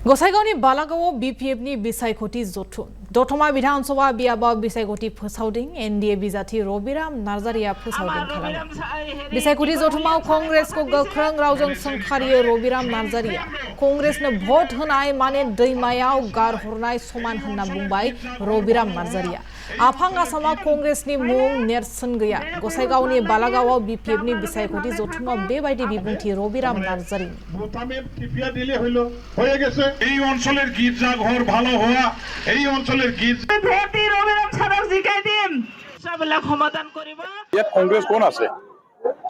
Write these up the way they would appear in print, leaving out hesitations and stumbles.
गोसाइगावनि बालागावआव बिपिएफनि बिसायख'थि जथुम दतमा विधानसभा बियाबाव बिसायख'थि फोसावदों एनडिए बिजाथि रबिराम नार्जारिया फोसावदों खालामो बिसायख'थि जथुमाव कांग्रेसखौ गोख्रों रावजों सोंखारियो रबिराम नार्जारिया कांग्रेसनो भट होनाय माने दैमायाव गारहरनाय समान होनना बुंबाय रबिराम नार्जारिया आफां आसामाव कांग्रेसनि मुं नेरसोन गैया गोसाइगावनि बालागावआव बिपिएफनि बिसायख'थि जथुमाव बेबायदि बिबुंथि रबिराम नार्जारि এই অঞ্চলের গির্জাঘর ভালো হওয়া এই অঞ্চলের গির্জা ভোট রবিরাম ছাড়াও জিকাই দিন সবলা সমাধান করিব ইয়াত কংগ্রেস কোন আছে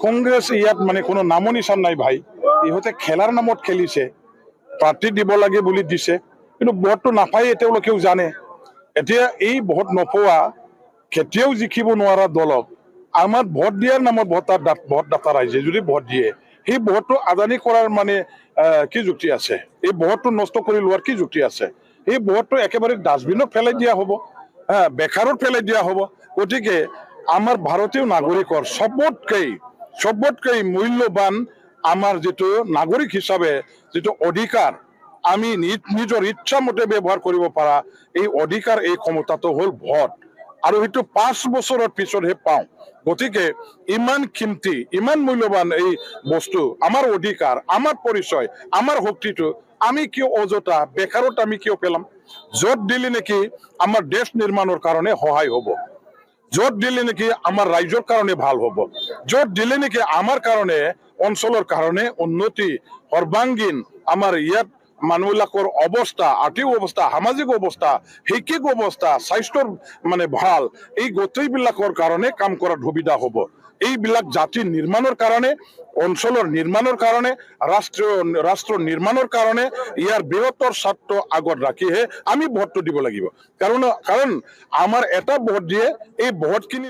কংগ্রেস ইয়াত মানে কোনো নাম নিশান নাই ভাই ইহতে খেলার নামত খেলিছে পার্টি দিব লাগে বুলি দিছে কিন্তু ভোটটো নাপায় এতিয়াও জানে এতিয়া এই ভোট নপোৱা কেতিয়াও জিকিব নোৱাৰা দলক আমাৰ ভোট দিয়াৰ নামত ভোট দাতা ৰাইজে যদি ভোট দিয়ে সেই ভোটটো আদানী কৰাৰ মানে কি যুক্তি আছে এই ভোটটো নষ্ট কৰি লোৱাৰ কি যুক্তি আছে এই ভোটটো একেবাৰে ডাস্টবিনত পেলাই দিয়া হ'ব বেকাৰত পেলাই দিয়া হ'ব গতিকে আমাৰ ভাৰতীয় নাগৰিকৰ সবতকৈ মূল্যৱান আমাৰ যেটো নাগৰিক হিচাপে যেটো অধিকাৰ আমি নিজৰ ইচ্ছা মতে ব্যৱহাৰ কৰিব পাৰা এই অধিকাৰ এই ক্ষমতাটো হ'ল ভোট আৰু সেইটো 5 বছৰৰ পিছতহে পাওঁ গতিকে ইমান কিমতি ইমান মূল্যৱান এই বস্তু আমাৰ অধিকাৰ আমাৰ পৰিচয় আমাৰ শক্তিটো আমি কিয় অযথা বেকাৰত আমি কিয় পেলাম য'ত দিলে নেকি আমাৰ দেশ নিৰ্মাণৰ কাৰণে সহায় হ'ব য'ত দিলে নেকি আমাৰ ৰাজ্যৰ কাৰণে ভাল হ'ব য'ত দিলে নেকি আমাৰ কাৰণে অঞ্চলৰ কাৰণে উন্নতি সৰ্বাঙ্গীন আমাৰ ইয়াত মানুহবিলাকৰ অৱস্থা আৰ্থিক অৱস্থা সামাজিক অৱস্থা শৈক্ষিক অৱস্থা স্বাস্থ্যৰ মানে ভাল এই গোটেইবিলাকৰ কাৰণে কাম কৰাৰ সুবিধা হ'ব এইবিলাক জাতি নিৰ্মাণৰ কাৰণে অঞ্চলৰ নিৰ্মাণৰ কাৰণে ৰাষ্ট্ৰ নিৰ্মাণৰ কাৰণে ইয়াৰ বৃহত্তৰ স্বাৰ্থ আগত ৰাখিহে আমি ভোটটো দিব লাগিব কাৰণ আমাৰ এটা ভোট দিয়ে এই ভোটখিনি